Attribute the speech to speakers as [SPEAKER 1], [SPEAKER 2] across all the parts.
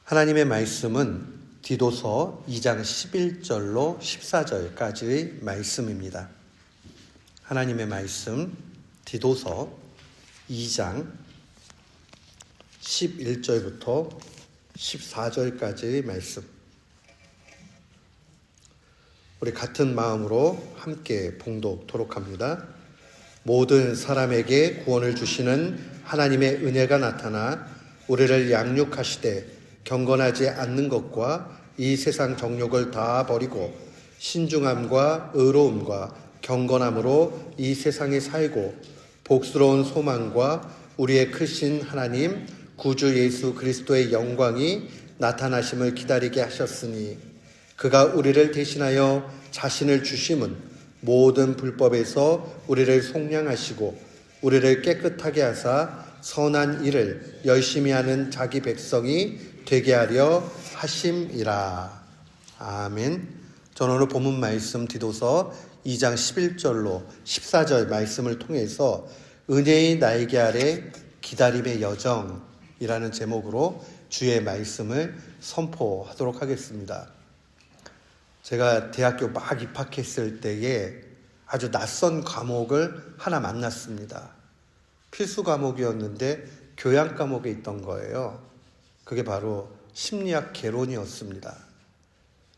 [SPEAKER 1] 하나님의 말씀은 디도서 2장 11절로 14절까지의 말씀입니다. 하나님의 말씀 디도서 2장 11절부터 14절까지의 말씀. 우리 같은 마음으로 함께 봉독토록 합니다. 모든 사람에게 구원을 주시는 하나님의 은혜가 나타나 우리를 양육하시되 경건하지 않는 것과 이 세상 정욕을 다 버리고 신중함과 의로움과 경건함으로 이 세상에 살고 복스러운 소망과 우리의 크신 하나님 구주 예수 그리스도의 영광이 나타나심을 기다리게 하셨으니 그가 우리를 대신하여 자신을 주심은 모든 불법에서 우리를 속량하시고 우리를 깨끗하게 하사 선한 일을 열심히 하는 자기 백성이 되게 하려 하심이라. 아멘. 저는 오늘 본문 말씀 디도서 2장 11절로 14절 말씀을 통해서 은혜의 날개 아래 기다림의 여정이라는 제목으로 주의 말씀을 선포하도록 하겠습니다. 제가 대학교 막 입학했을 때에 아주 낯선 과목을 하나 만났습니다. 필수 과목이었는데 교양 과목에 있던 거예요. 그게 바로 심리학 개론이었습니다.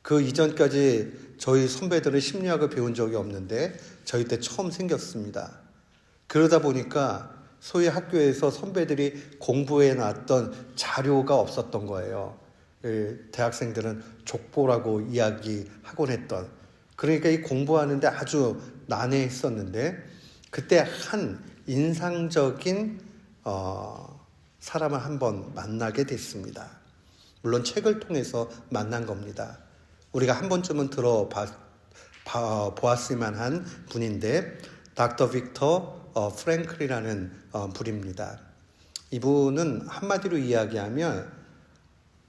[SPEAKER 1] 그 이전까지 저희 선배들은 심리학을 배운 적이 없는데 저희 때 처음 생겼습니다. 그러다 보니까 소위 학교에서 선배들이 공부해 놨던 자료가 없었던 거예요. 대학생들은 족보라고 이야기하곤 했던. 그러니까 이 공부하는데 아주 난해했었는데 그때 한 인상적인 사람을 한번 만나게 됐습니다. 물론 책을 통해서 만난 겁니다. 우리가 한 번쯤은 보았을 만한 분인데 닥터 빅터 프랭클이라는 분입니다. 이분은 한마디로 이야기하면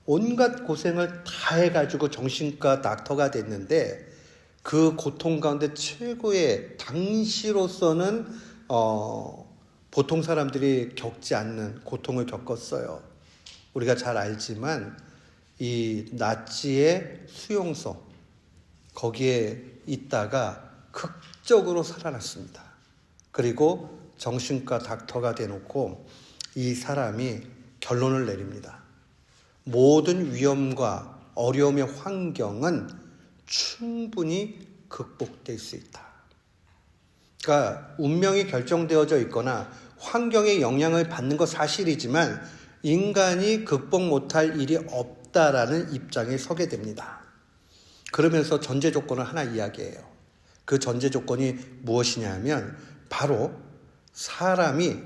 [SPEAKER 1] 온갖 고생을 다 해가지고 정신과 닥터가 됐는데 그 고통 가운데 최고의 당시로서는 보통 사람들이 겪지 않는 고통을 겪었어요. 우리가 잘 알지만 이 나치의 수용소 거기에 있다가 극적으로 살아났습니다. 그리고 정신과 닥터가 돼놓고 이 사람이 결론을 내립니다. 모든 위험과 어려움의 환경은 충분히 극복될 수 있다. 그러니까 운명이 결정되어져 있거나 환경의 영향을 받는 것 사실이지만 인간이 극복 못할 일이 없다라는 입장에 서게 됩니다. 그러면서 전제 조건을 하나 이야기해요. 그 전제 조건이 무엇이냐면 바로 사람이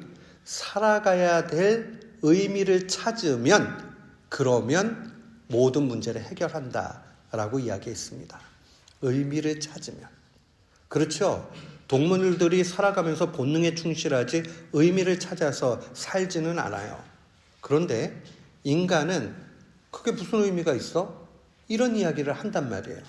[SPEAKER 1] 살아가야 될 의미를 찾으면 그러면 모든 문제를 해결한다라고 이야기했습니다. 의미를 찾으면. 그렇죠. 동물들이 살아가면서 본능에 충실하지 의미를 찾아서 살지는 않아요. 그런데 인간은 그게 무슨 의미가 있어? 이런 이야기를 한단 말이에요.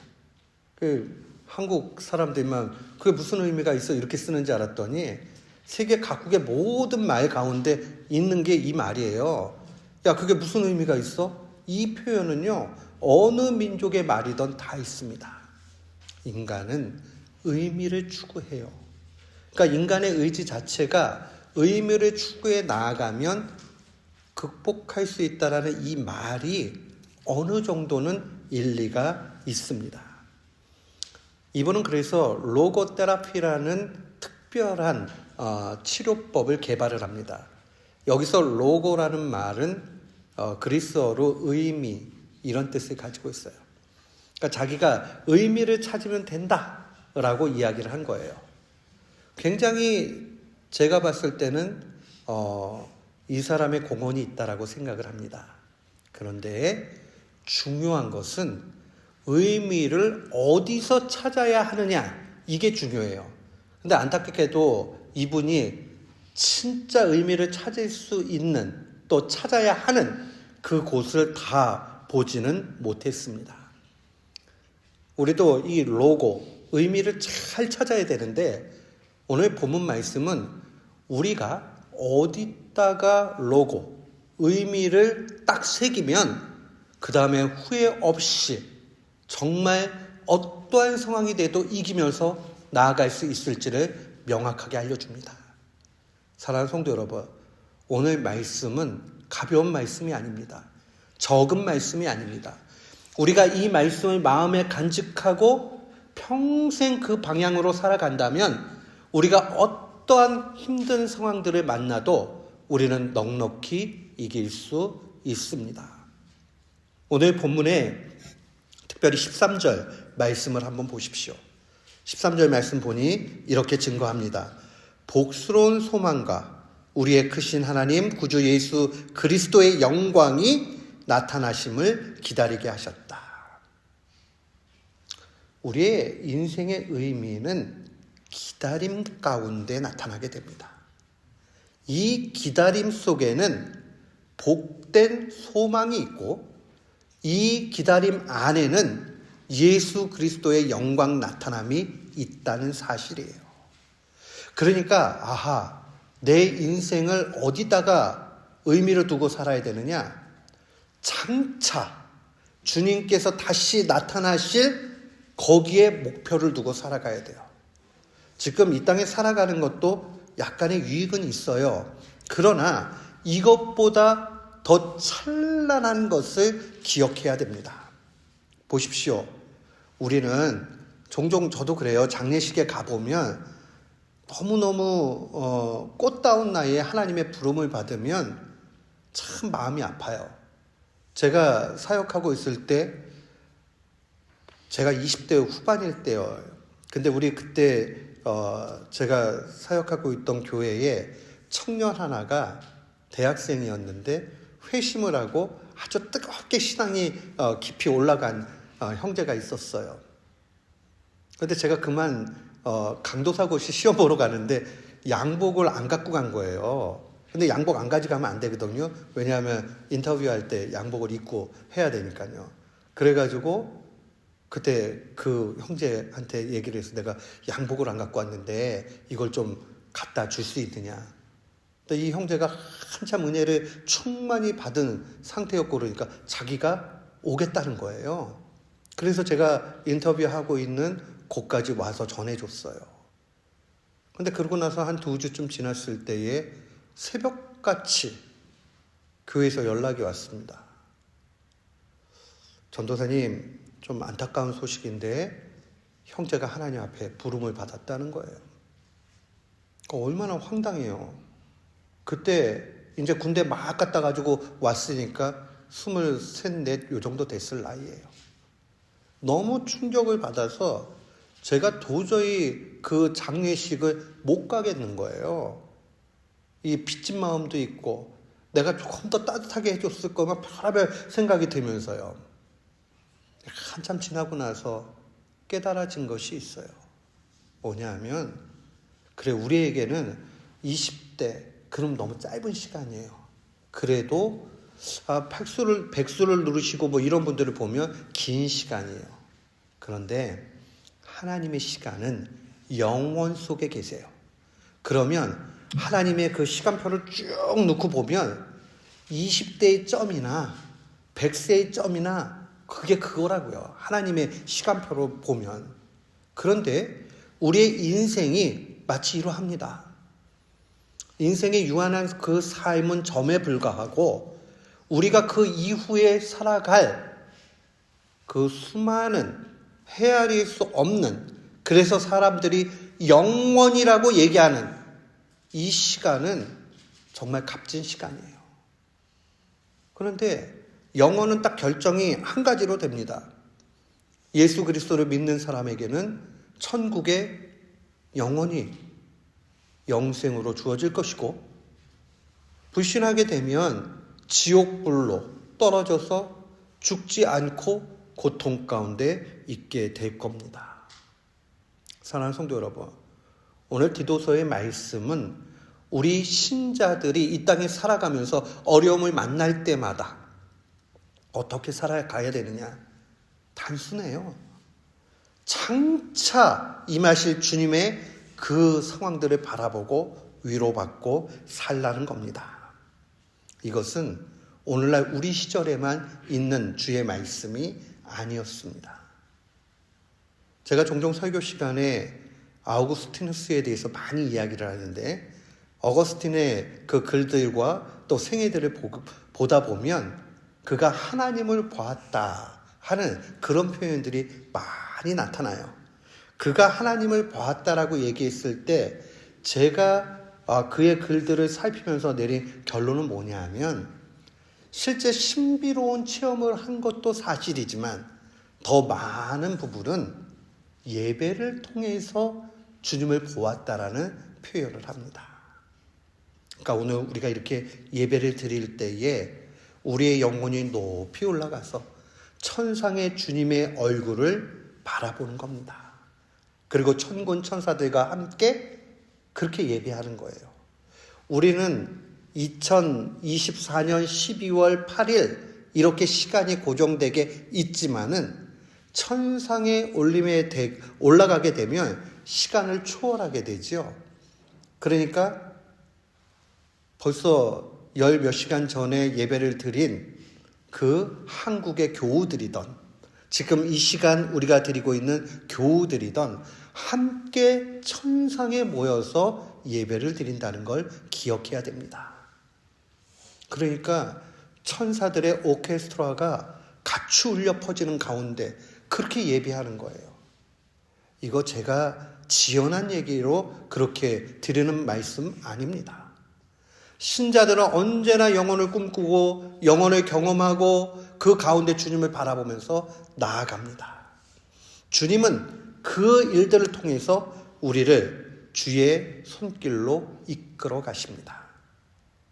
[SPEAKER 1] 한국 사람들만 그게 무슨 의미가 있어? 이렇게 쓰는지 알았더니 세계 각국의 모든 말 가운데 있는 게 이 말이에요. 야, 그게 무슨 의미가 있어? 이 표현은요, 어느 민족의 말이든 다 있습니다. 인간은 의미를 추구해요. 그러니까 인간의 의지 자체가 의미를 추구해 나아가면 극복할 수 있다라는 이 말이 어느 정도는 일리가 있습니다. 이분은 그래서 로고테라피라는 특별한 치료법을 개발을 합니다. 여기서 로고라는 말은 그리스어로 의미 이런 뜻을 가지고 있어요. 그러니까 자기가 의미를 찾으면 된다라고 이야기를 한 거예요. 굉장히 제가 봤을 때는 이 사람의 공헌이 있다라고 생각을 합니다. 그런데 중요한 것은 의미를 어디서 찾아야 하느냐 이게 중요해요. 근데 안타깝게도 이분이 진짜 의미를 찾을 수 있는 또 찾아야 하는 그 곳을 다 보지는 못했습니다. 우리도 이 로고, 의미를 잘 찾아야 되는데 오늘 본문 말씀은 우리가 어디다가 로고, 의미를 딱 새기면 그 다음에 후회 없이 정말 어떠한 상황이 돼도 이기면서 나아갈 수 있을지를 명확하게 알려줍니다. 사랑하는 성도 여러분, 오늘 말씀은 가벼운 말씀이 아닙니다. 적은 말씀이 아닙니다. 우리가 이 말씀을 마음에 간직하고 평생 그 방향으로 살아간다면 우리가 어떠한 힘든 상황들을 만나도 우리는 넉넉히 이길 수 있습니다. 오늘 본문에 특별히 13절 말씀을 한번 보십시오. 13절 말씀 보니 이렇게 증거합니다. 복스러운 소망과 우리의 크신 하나님 구주 예수 그리스도의 영광이 나타나심을 기다리게 하셨다. 우리의 인생의 의미는 기다림 가운데 나타나게 됩니다. 이 기다림 속에는 복된 소망이 있고 이 기다림 안에는 예수 그리스도의 영광 나타남이 있다는 사실이에요. 그러니까 내 인생을 어디다가 의미를 두고 살아야 되느냐? 장차 주님께서 다시 나타나실 거기에 목표를 두고 살아가야 돼요. 지금 이 땅에 살아가는 것도 약간의 유익은 있어요. 그러나 이것보다 더 찬란한 것을 기억해야 됩니다. 보십시오. 우리는 종종 저도 그래요. 장례식에 가보면 너무너무 꽃다운 나이에 하나님의 부름을 받으면 참 마음이 아파요. 제가 사역하고 있을 때 제가 20대 후반일 때요. 근데 우리 그때 제가 사역하고 있던 교회에 청년 하나가 대학생이었는데 회심을 하고 아주 뜨겁게 신앙이 깊이 올라간 형제가 있었어요. 그런데 제가 그만 강도사고시 시험 보러 가는데 양복을 안 갖고 간 거예요. 근데 양복 안 가져가면 안 되거든요. 왜냐하면 인터뷰할 때 양복을 입고 해야 되니까요. 그래가지고 그때 그 형제한테 얘기를 해서 내가 양복을 안 갖고 왔는데 이걸 좀 갖다 줄 수 있느냐. 근데 이 형제가 한참 은혜를 충만히 받은 상태였고 그러니까 자기가 오겠다는 거예요. 그래서 제가 인터뷰하고 있는 곳까지 와서 전해줬어요. 근데 그러고 나서 한 2주쯤 지났을 때에 새벽같이 교회에서 연락이 왔습니다. 전도사님, 좀 안타까운 소식인데 형제가 하나님 앞에 부름을 받았다는 거예요. 얼마나 황당해요. 그때 이제 군대 막 갔다 가지고 왔으니까 23, 24 요 정도 됐을 나이예요. 너무 충격을 받아서 제가 도저히 그 장례식을 못 가겠는 거예요. 이 빚진 마음도 있고 내가 조금 더 따뜻하게 해줬을 거면 별의별 생각이 들면서요. 한참 지나고 나서 깨달아진 것이 있어요. 뭐냐면 그래 우리에게는 20대 그럼 너무 짧은 시간이에요. 그래도 백수를 누르시고 뭐 이런 분들을 보면 긴 시간이에요. 그런데 하나님의 시간은 영원 속에 계세요. 그러면 하나님의 그 시간표를 쭉 놓고 보면 20대의 점이나 100세의 점이나 그게 그거라고요. 하나님의 시간표로 보면. 그런데 우리의 인생이 마치 이러합니다. 인생의 유한한 그 삶은 점에 불과하고 우리가 그 이후에 살아갈 그 수많은 헤아릴 수 없는 그래서 사람들이 영원이라고 얘기하는 이 시간은 정말 값진 시간이에요. 그런데 영원은 딱 결정이 한 가지로 됩니다. 예수 그리스도를 믿는 사람에게는 천국에 영원히 영생으로 주어질 것이고 불신하게 되면 지옥불로 떨어져서 죽지 않고 고통 가운데 있게 될 겁니다. 사랑하는 성도 여러분, 오늘 디도서의 말씀은 우리 신자들이 이 땅에 살아가면서 어려움을 만날 때마다 어떻게 살아가야 되느냐? 단순해요. 장차 임하실 주님의 그 상황들을 바라보고 위로받고 살라는 겁니다. 이것은 오늘날 우리 시절에만 있는 주의 말씀이 아니었습니다. 제가 종종 설교 시간에 아우구스티누스에 대해서 많이 이야기를 하는데, 어거스틴의 그 글들과 또 생애들을 보다 보면 그가 하나님을 보았다 하는 그런 표현들이 많이 나타나요. 그가 하나님을 보았다라고 얘기했을 때 제가 그의 글들을 살피면서 내린 결론은 뭐냐 하면, 실제 신비로운 체험을 한 것도 사실이지만 더 많은 부분은 예배를 통해서 주님을 보았다라는 표현을 합니다. 그러니까 오늘 우리가 이렇게 예배를 드릴 때에 우리의 영혼이 높이 올라가서 천상의 주님의 얼굴을 바라보는 겁니다. 그리고 천군 천사들과 함께 그렇게 예배하는 거예요. 우리는 2024년 12월 8일 이렇게 시간이 고정되게 있지만은 천상에 올라가게 되면 시간을 초월하게 되죠. 그러니까 벌써 열 몇 시간 전에 예배를 드린 그 한국의 교우들이던, 지금 이 시간 우리가 드리고 있는 교우들이던 함께 천상에 모여서 예배를 드린다는 걸 기억해야 됩니다. 그러니까 천사들의 오케스트라가 같이 울려 퍼지는 가운데 그렇게 예배하는 거예요. 이거 제가 지어낸 얘기로 그렇게 드리는 말씀 아닙니다. 신자들은 언제나 영혼을 꿈꾸고 영혼을 경험하고 그 가운데 주님을 바라보면서 나아갑니다. 주님은 그 일들을 통해서 우리를 주의 손길로 이끌어 가십니다.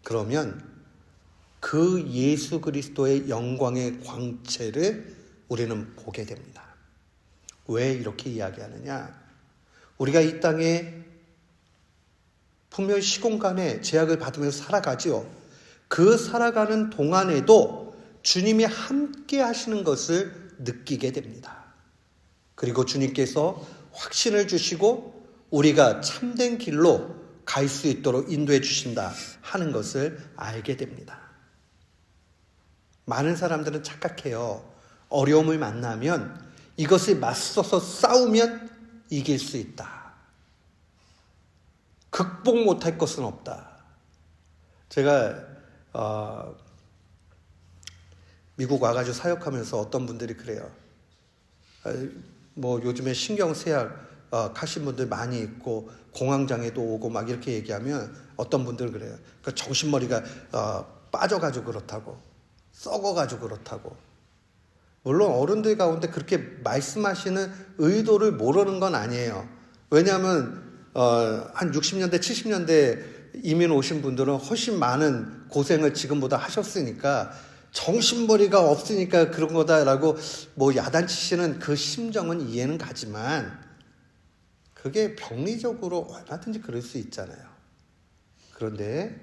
[SPEAKER 1] 그러면 그 예수 그리스도의 영광의 광채를 우리는 보게 됩니다. 왜 이렇게 이야기하느냐? 우리가 이 땅에 분명히 시공간에 제약을 받으면서 살아가지요. 그 살아가는 동안에도 주님이 함께 하시는 것을 느끼게 됩니다. 그리고 주님께서 확신을 주시고 우리가 참된 길로 갈 수 있도록 인도해 주신다 하는 것을 알게 됩니다. 많은 사람들은 착각해요. 어려움을 만나면 이것을 맞서서 싸우면 이길 수 있다. 극복 못할 것은 없다. 제가 미국 와가지고 사역하면서 어떤 분들이 그래요. 뭐 요즘에 신경쇠약 하신 분들 많이 있고 공황장애도 오고 막 이렇게 얘기하면 어떤 분들은 그래요. 그러니까 정신머리가 빠져가지고 그렇다고, 썩어가지고 그렇다고. 물론 어른들 가운데 그렇게 말씀하시는 의도를 모르는 건 아니에요. 왜냐하면 한 60년대 70년대 이민 오신 분들은 훨씬 많은 고생을 지금보다 하셨으니까 정신머리가 없으니까 그런 거다라고 뭐 야단치시는 그 심정은 이해는 가지만 그게 병리적으로 얼마든지 그럴 수 있잖아요. 그런데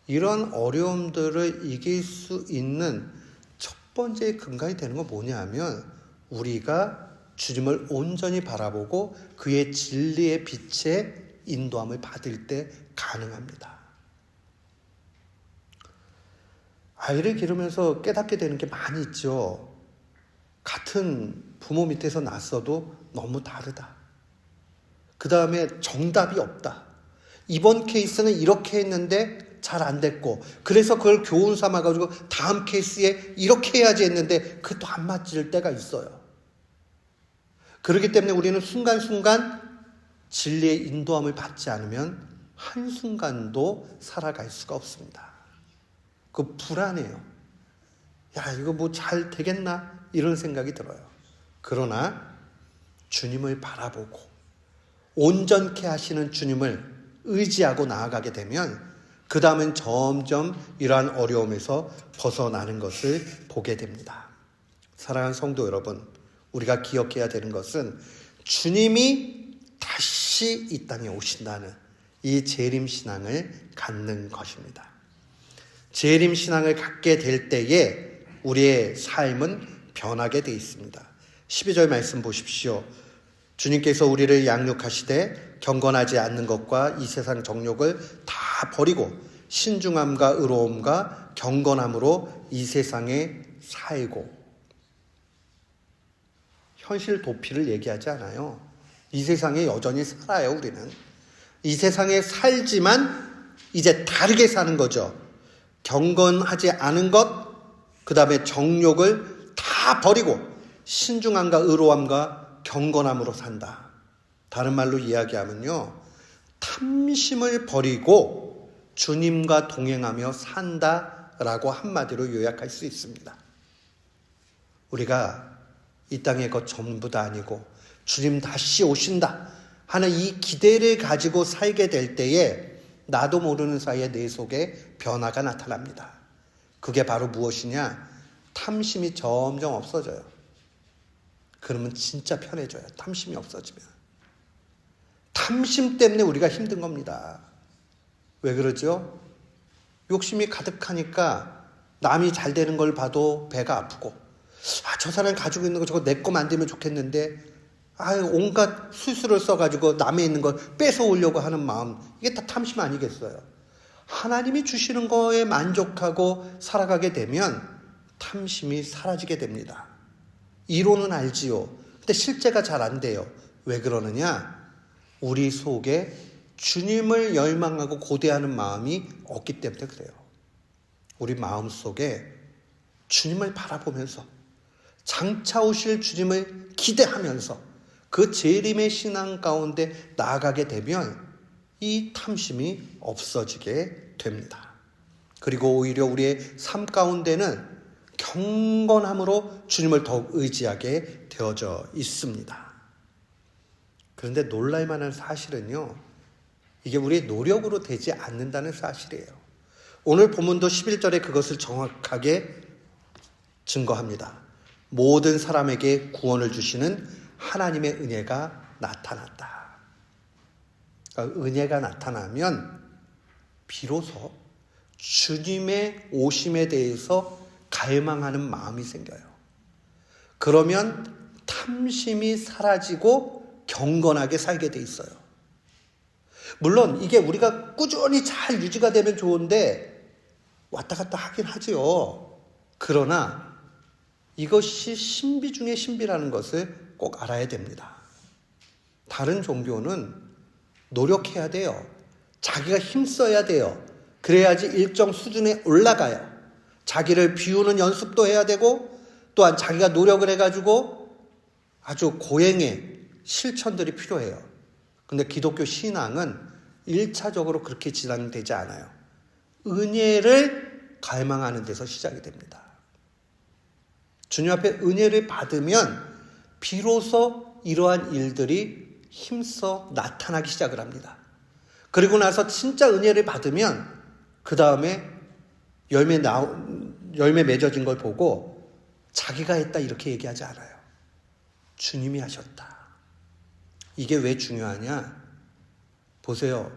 [SPEAKER 1] 이런 어려움들을 이길 수 있는 첫 번째 근간이 되는 건 뭐냐 하면 우리가 주님을 온전히 바라보고 그의 진리의 빛에 인도함을 받을 때 가능합니다. 아이를 기르면서 깨닫게 되는 게 많이 있죠. 같은 부모 밑에서 났어도 너무 다르다. 그 다음에 정답이 없다. 이번 케이스는 이렇게 했는데 잘 안 됐고, 그래서 그걸 교훈 삼아가지고 다음 케이스에 이렇게 해야지 했는데 그것도 안 맞을 때가 있어요. 그렇기 때문에 우리는 순간순간 진리의 인도함을 받지 않으면 한순간도 살아갈 수가 없습니다. 그 불안해요. 야, 이거 뭐 잘 되겠나? 이런 생각이 들어요. 그러나 주님을 바라보고 온전케 하시는 주님을 의지하고 나아가게 되면 그 다음엔 점점 이러한 어려움에서 벗어나는 것을 보게 됩니다. 사랑하는 성도 여러분, 우리가 기억해야 되는 것은 주님이 다시 이 땅에 오신다는 이 재림신앙을 갖는 것입니다. 재림신앙을 갖게 될 때에 우리의 삶은 변하게 되어 있습니다. 12절 말씀 보십시오. 주님께서 우리를 양육하시되 경건하지 않는 것과 이 세상 정욕을 다 버리고 신중함과 의로움과 경건함으로 이 세상에 살고. 현실 도피를 얘기하지 않아요. 이 세상에 여전히 살아요, 우리는. 이 세상에 살지만 이제 다르게 사는 거죠. 경건하지 않은 것, 그 다음에 정욕을 다 버리고 신중함과 의로움과 경건함으로 산다. 다른 말로 이야기하면요, 탐심을 버리고 주님과 동행하며 산다라고 한마디로 요약할 수 있습니다. 우리가 이 땅의 것 전부 다 아니고 주님 다시 오신다 하는 이 기대를 가지고 살게 될 때에 나도 모르는 사이에 내 속에 변화가 나타납니다. 그게 바로 무엇이냐? 탐심이 점점 없어져요. 그러면 진짜 편해져요. 탐심이 없어지면. 탐심 때문에 우리가 힘든 겁니다. 왜 그러죠? 욕심이 가득하니까 남이 잘 되는 걸 봐도 배가 아프고, 저 사람이 가지고 있는 거 저거 내 거 만들면 좋겠는데, 온갖 수수를 써가지고 남의 있는 걸 뺏어오려고 하는 마음, 이게 다 탐심 아니겠어요? 하나님이 주시는 거에 만족하고 살아가게 되면 탐심이 사라지게 됩니다. 이론은 알지요. 근데 실제가 잘 안 돼요. 왜 그러느냐? 우리 속에 주님을 열망하고 고대하는 마음이 없기 때문에 그래요. 우리 마음 속에 주님을 바라보면서 장차 오실 주님을 기대하면서 그 재림의 신앙 가운데 나아가게 되면 이 탐심이 없어지게 됩니다. 그리고 오히려 우리의 삶 가운데는 경건함으로 주님을 더욱 의지하게 되어져 있습니다. 그런데 놀랄 만한 사실은요, 이게 우리의 노력으로 되지 않는다는 사실이에요. 오늘 본문도 11절에 그것을 정확하게 증거합니다. 모든 사람에게 구원을 주시는 하나님의 은혜가 나타났다. 그러니까 은혜가 나타나면 비로소 주님의 오심에 대해서 갈망하는 마음이 생겨요. 그러면 탐심이 사라지고 경건하게 살게 돼 있어요. 물론 이게 우리가 꾸준히 잘 유지가 되면 좋은데 왔다 갔다 하긴 하죠. 그러나 이것이 신비 중의 신비라는 것을 꼭 알아야 됩니다. 다른 종교는 노력해야 돼요. 자기가 힘써야 돼요. 그래야지 일정 수준에 올라가요. 자기를 비우는 연습도 해야 되고, 또한 자기가 노력을 해가지고 아주 고행의 실천들이 필요해요. 근데 기독교 신앙은 1차적으로 그렇게 진행되지 않아요. 은혜를 갈망하는 데서 시작이 됩니다. 주님 앞에 은혜를 받으면 비로소 이러한 일들이 힘써 나타나기 시작을 합니다. 그리고 나서 진짜 은혜를 받으면 그 다음에 열매 맺어진 걸 보고 자기가 했다 이렇게 얘기하지 않아요. 주님이 하셨다. 이게 왜 중요하냐? 보세요.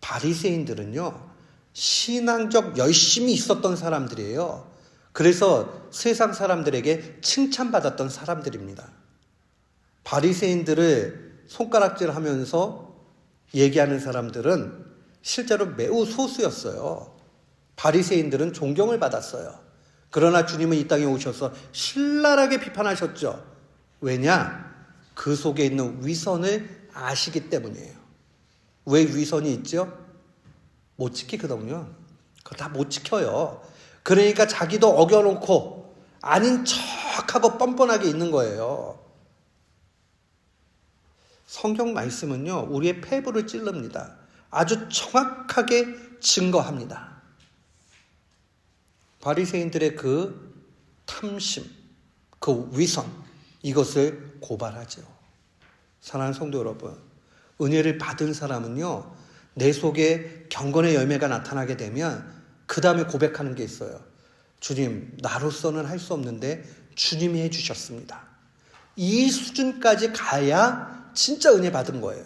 [SPEAKER 1] 바리새인들은요, 신앙적 열심이 있었던 사람들이에요. 그래서 세상 사람들에게 칭찬받았던 사람들입니다. 바리새인들을 손가락질하면서 얘기하는 사람들은 실제로 매우 소수였어요. 바리새인들은 존경을 받았어요. 그러나 주님은 이 땅에 오셔서 신랄하게 비판하셨죠. 왜냐? 그 속에 있는 위선을 아시기 때문이에요. 왜 위선이 있죠? 못 지키거든요. 그거 다 못 지켜요. 그러니까 자기도 어겨놓고 아닌 척하고 뻔뻔하게 있는 거예요. 성경 말씀은요, 우리의 폐부를 찔릅니다. 아주 정확하게 증거합니다. 바리새인들의 그 탐심, 그 위선, 이것을 고발하죠. 사랑하는 성도 여러분, 은혜를 받은 사람은요, 내 속에 경건의 열매가 나타나게 되면 그 다음에 고백하는 게 있어요. 주님, 나로서는 할 수 없는데 주님이 해주셨습니다. 이 수준까지 가야 진짜 은혜 받은 거예요.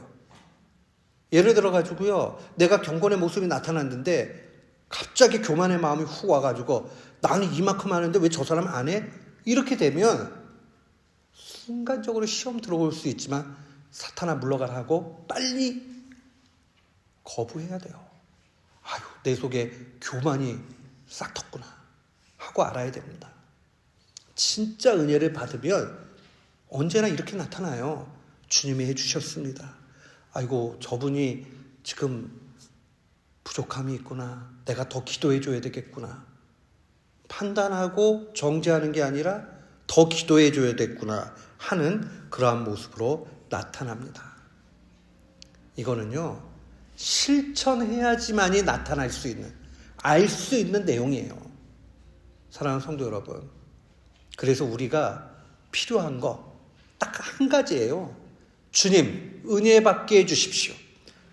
[SPEAKER 1] 예를 들어가지고요, 내가 경건의 모습이 나타났는데 갑자기 교만의 마음이 훅 와가지고 나는 이만큼 하는데 왜 저 사람 안 해? 이렇게 되면 순간적으로 시험 들어올 수 있지만 사탄아 물러가라 하고 빨리 거부해야 돼요. 아유, 내 속에 교만이 싹 텄구나 하고 알아야 됩니다. 진짜 은혜를 받으면 언제나 이렇게 나타나요. 주님이 해주셨습니다. 아이고, 저분이 지금 부족함이 있구나. 내가 더 기도해 줘야 되겠구나. 판단하고 정죄하는 게 아니라 더 기도해 줘야 되겠구나 하는 그러한 모습으로 나타납니다. 이거는요, 실천해야지만이 나타날 수 있는, 알 수 있는 내용이에요. 사랑하는 성도 여러분, 그래서 우리가 필요한 거 딱 한 가지예요. 주님, 은혜 받게 해주십시오.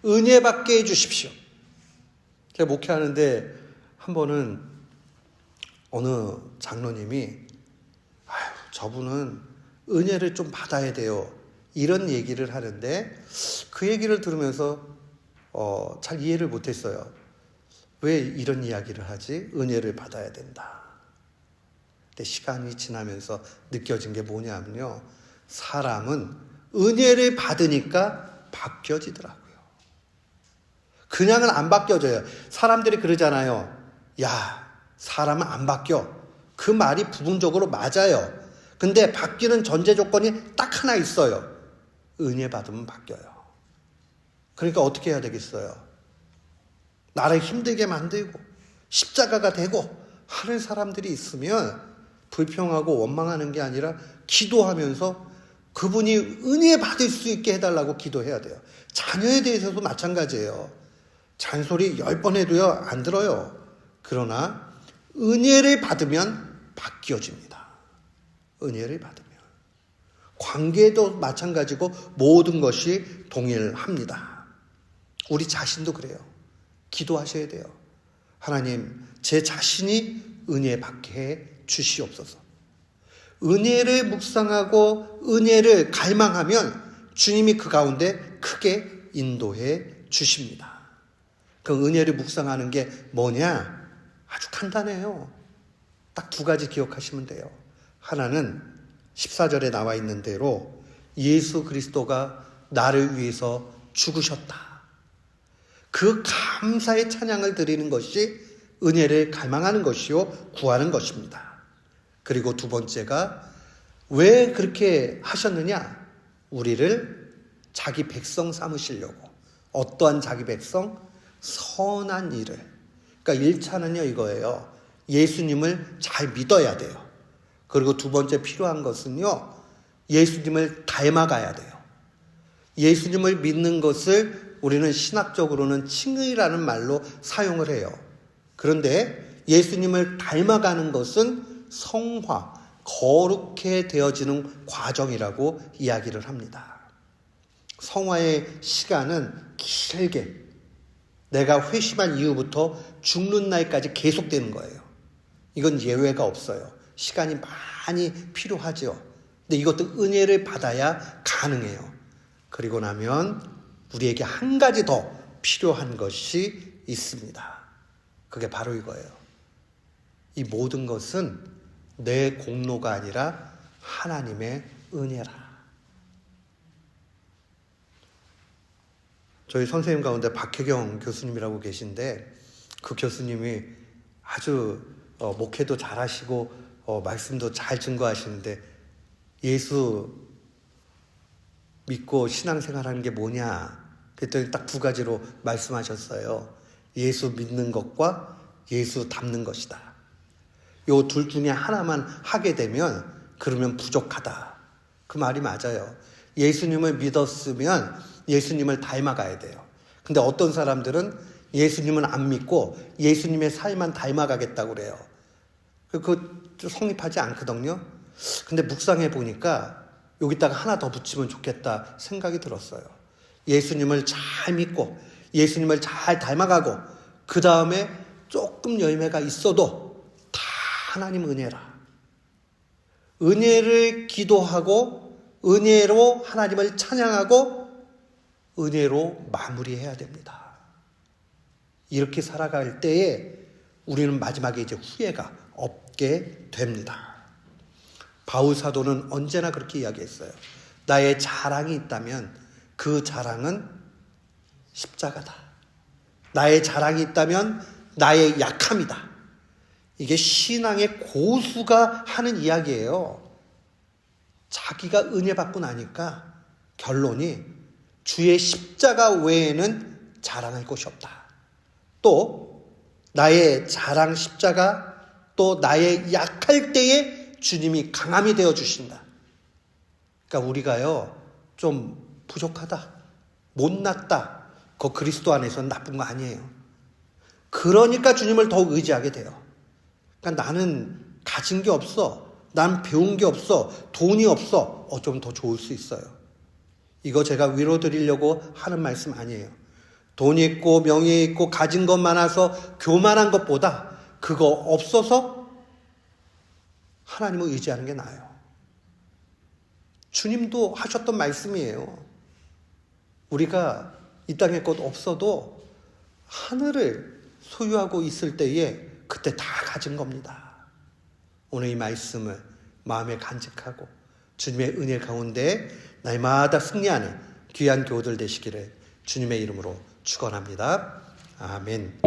[SPEAKER 1] 은혜 받게 해주십시오. 제가 목회하는데 한 번은 어느 장로님이 저분은 은혜를 좀 받아야 돼요, 이런 얘기를 하는데 그 얘기를 들으면서 잘 이해를 못했어요. 왜 이런 이야기를 하지? 은혜를 받아야 된다. 근데 시간이 지나면서 느껴진 게 뭐냐면요, 사람은 은혜를 받으니까 바뀌어지더라고요. 그냥은 안 바뀌어져요. 사람들이 그러잖아요. 야, 사람은 안 바뀌어. 그 말이 부분적으로 맞아요. 근데 바뀌는 전제 조건이 딱 하나 있어요. 은혜 받으면 바뀌어요. 그러니까 어떻게 해야 되겠어요? 나를 힘들게 만들고 십자가가 되고 하는 사람들이 있으면 불평하고 원망하는 게 아니라 기도하면서 그분이 은혜 받을 수 있게 해달라고 기도해야 돼요. 자녀에 대해서도 마찬가지예요. 잔소리 10번 해도요 안 들어요. 그러나 은혜를 받으면 바뀌어집니다. 은혜를 받으면. 관계도 마찬가지고 모든 것이 동일합니다. 우리 자신도 그래요. 기도하셔야 돼요. 하나님, 제 자신이 은혜 받게 해 주시옵소서. 은혜를 묵상하고 은혜를 갈망하면 주님이 그 가운데 크게 인도해 주십니다. 그 은혜를 묵상하는 게 뭐냐? 아주 간단해요. 딱 두 가지 기억하시면 돼요. 하나는 14절에 나와 있는 대로 예수 그리스도가 나를 위해서 죽으셨다. 그 감사의 찬양을 드리는 것이 은혜를 갈망하는 것이요, 구하는 것입니다. 그리고 두 번째가 왜 그렇게 하셨느냐? 우리를 자기 백성 삼으시려고. 어떠한 자기 백성? 선한 일을. 그러니까 1차는요 이거예요. 예수님을 잘 믿어야 돼요. 그리고 두 번째 필요한 것은요, 예수님을 닮아가야 돼요. 예수님을 믿는 것을 우리는 신학적으로는 칭의라는 말로 사용을 해요. 그런데 예수님을 닮아가는 것은 성화, 거룩해 되어지는 과정이라고 이야기를 합니다. 성화의 시간은 길게, 내가 회심한 이후부터 죽는 날까지 계속되는 거예요. 이건 예외가 없어요. 시간이 많이 필요하죠. 근데 이것도 은혜를 받아야 가능해요. 그리고 나면 우리에게 한 가지 더 필요한 것이 있습니다. 그게 바로 이거예요. 이 모든 것은 내 공로가 아니라 하나님의 은혜라. 저희 선생님 가운데 박혜경 교수님이라고 계신데 그 교수님이 아주 목회도 잘하시고 말씀도 잘 증거하시는데 예수 믿고 신앙생활하는 게 뭐냐 그랬더니 딱 두 가지로 말씀하셨어요. 예수 믿는 것과 예수 닮는 것이다. 요 둘 중에 하나만 하게 되면 그러면 부족하다. 그 말이 맞아요. 예수님을 믿었으면 예수님을 닮아가야 돼요. 근데 어떤 사람들은 예수님은 안 믿고 예수님의 삶만 닮아가겠다고 그래요. 그 성립하지 않거든요. 근데 묵상해 보니까 여기다가 하나 더 붙이면 좋겠다 생각이 들었어요. 예수님을 잘 믿고 예수님을 잘 닮아가고 그 다음에 조금 열매가 있어도 다 하나님 은혜라. 은혜를 기도하고 은혜로 하나님을 찬양하고 은혜로 마무리해야 됩니다. 이렇게 살아갈 때에 우리는 마지막에 이제 후회가 없게 됩니다. 바울 사도는 언제나 그렇게 이야기했어요. 나의 자랑이 있다면 그 자랑은 십자가다. 나의 자랑이 있다면 나의 약함이다. 이게 신앙의 고수가 하는 이야기예요. 자기가 은혜 받고 나니까 결론이 주의 십자가 외에는 자랑할 것이 없다. 또 나의 자랑 십자가, 또 나의 약할 때에 주님이 강함이 되어 주신다. 그러니까 우리가요 좀 부족하다, 못났다, 그 그리스도 안에서는 나쁜 거 아니에요. 그러니까 주님을 더욱 의지하게 돼요. 그러니까 나는 가진 게 없어, 난 배운 게 없어, 돈이 없어, 좀 더 좋을 수 있어요. 이거 제가 위로 드리려고 하는 말씀 아니에요. 돈이 있고 명예 있고 가진 것 많아서 교만한 것보다 그거 없어서 하나님을 의지하는 게 나아요. 주님도 하셨던 말씀이에요. 우리가 이 땅에 것 없어도 하늘을 소유하고 있을 때에 그때 다 가진 겁니다. 오늘 이 말씀을 마음에 간직하고 주님의 은혜 가운데 날마다 승리하는 귀한 교우들 되시기를 주님의 이름으로 축원합니다. 아멘.